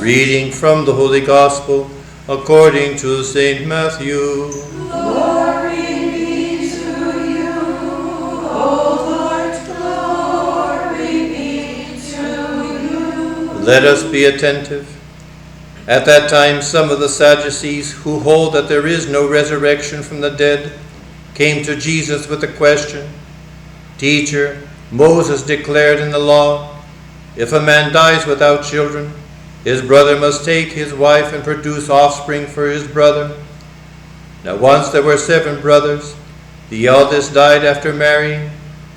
Reading from the Holy Gospel according to St. Matthew. Glory be to you, O Lord, glory be to you. Let us be attentive. At that time, some of the Sadducees, who hold that there is no resurrection from the dead, came to Jesus with the question, "Teacher, Moses declared in the law, if a man dies without children, his brother must take his wife and produce offspring for his brother. Now once there were 7 brothers. The eldest died after marrying,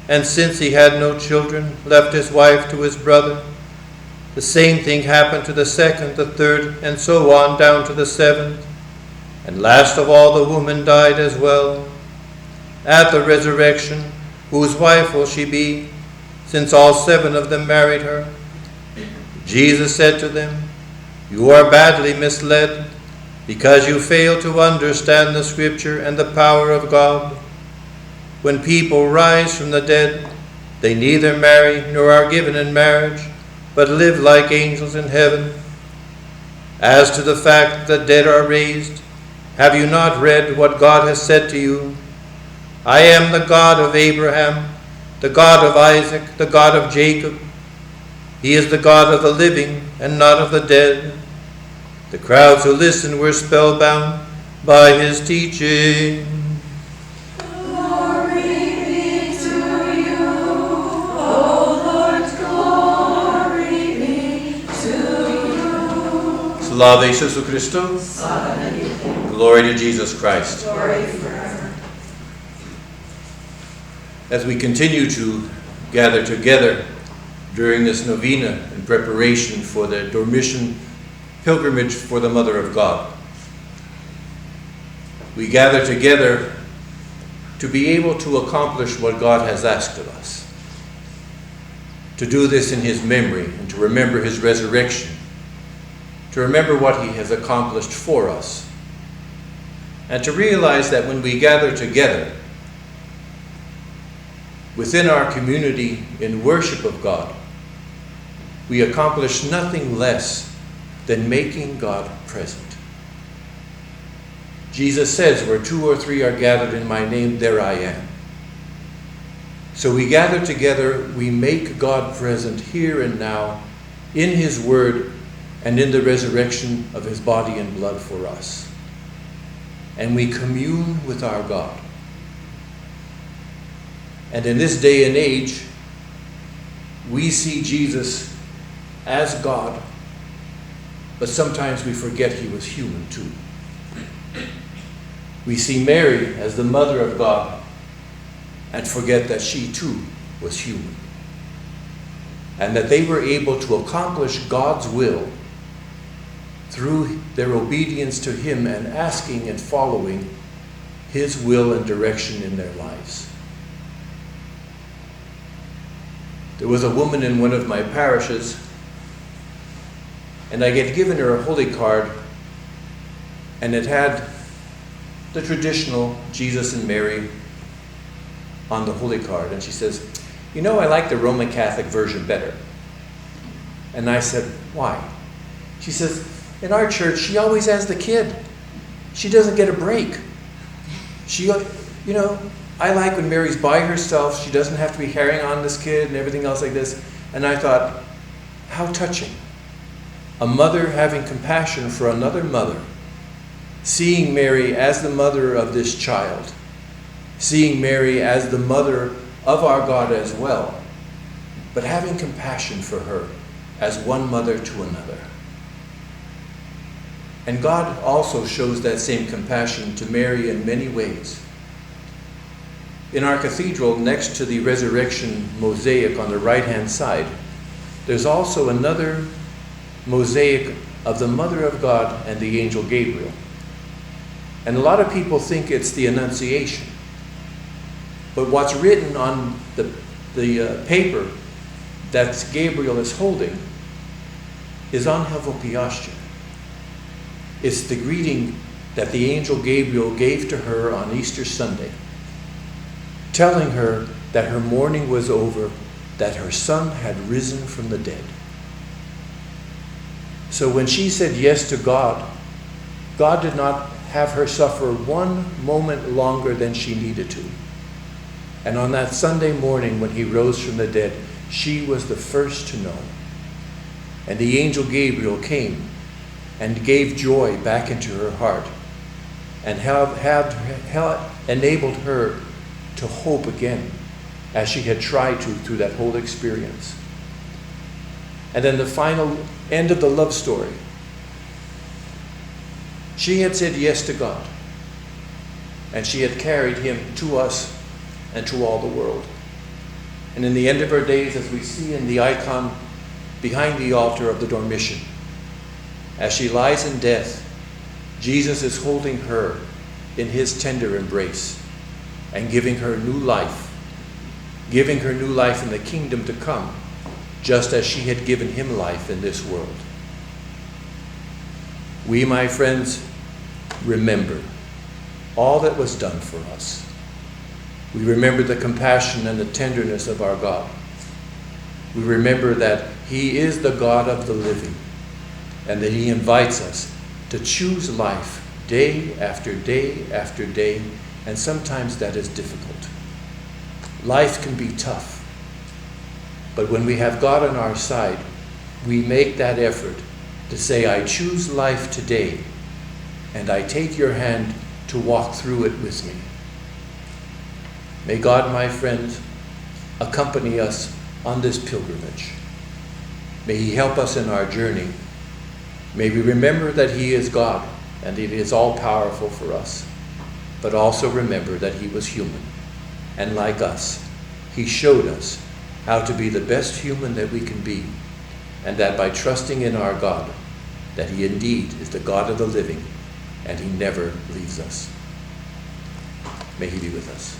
and since he had no children, left his wife to his brother. The same thing happened to the second, the third, and so on down to the 7th. And last of all, the woman died as well. At the resurrection, whose wife will she be, since all 7 of them married her?" Jesus said to them, "You are badly misled, because you fail to understand the Scripture and the power of God. When people rise from the dead, they neither marry nor are given in marriage, but live like angels in heaven. As to the fact that the dead are raised, have you not read what God has said to you? I am the God of Abraham, the God of Isaac, the God of Jacob. He is the God of the living and not of the dead." The crowds who listened were spellbound by his teaching. Glory be to you, O Lord, glory be to you. Slava Iesusu Christu. Glory to Jesus Christ. Glory forever. As we continue to gather together during this Novena in preparation for the Dormition pilgrimage for the Mother of God, we gather together to be able to accomplish what God has asked of us. To do this in his memory and to remember his resurrection, to remember what he has accomplished for us, and to realize that when we gather together within our community in worship of God, we accomplish nothing less than making God present. Jesus says, "Where 2 or 3 are gathered in my name, there I am." So we gather together, we make God present here and now in his word and in the resurrection of his body and blood for us. And we commune with our God. And in this day and age, we see Jesus as God, but sometimes we forget he was human too. We see Mary as the mother of God and forget that she too was human, and that they were able to accomplish God's will through their obedience to him and asking and following his will and direction in their lives. There was a woman in one of my parishes, and I had given her a holy card, and it had the traditional Jesus and Mary on the holy card. And she says, "You know, I like the Roman Catholic version better." And I said, "Why?" She says, "In our church, she always has the kid. She doesn't get a break. I like when Mary's by herself. She doesn't have to be carrying on this kid and everything else like this." And I thought, how touching. A mother having compassion for another mother, seeing Mary as the mother of this child, seeing Mary as the mother of our God as well, but having compassion for her as one mother to another. And God also shows that same compassion to Mary in many ways. In our cathedral, next to the resurrection mosaic on the right-hand side, there's also another mosaic of the Mother of God and the angel Gabriel. And a lot of people think it's the Annunciation. But what's written on the paper that Gabriel is holding is Angel Vopiasce. It's the greeting that the angel Gabriel gave to her on Easter Sunday, telling her that her mourning was over, that her son had risen from the dead. So when she said yes to God, God did not have her suffer one moment longer than she needed to. And on that Sunday morning when he rose from the dead, she was the first to know. And the angel Gabriel came and gave joy back into her heart and enabled her to hope again, as she had tried to through that whole experience. And then the final end of the love story. She had said yes to God, and she had carried him to us and to all the world. And in the end of her days, as we see in the icon behind the altar of the Dormition, as she lies in death, Jesus is holding her in his tender embrace and giving her new life in the kingdom to come, just as she had given him life in this world. We, my friends, remember all that was done for us. We remember the compassion and the tenderness of our God. We remember that he is the God of the living, and that he invites us to choose life day after day after day, and sometimes that is difficult. Life can be tough, but when we have God on our side, we make that effort to say, I choose life today, and I take your hand to walk through it with me. May God, my friends, accompany us on this pilgrimage. May he help us in our journey. May we remember that he is God and that he is all-powerful for us, but also remember that he was human. And like us, he showed us how to be the best human that we can be, and that by trusting in our God, that he indeed is the God of the living, and he never leaves us. May he be with us.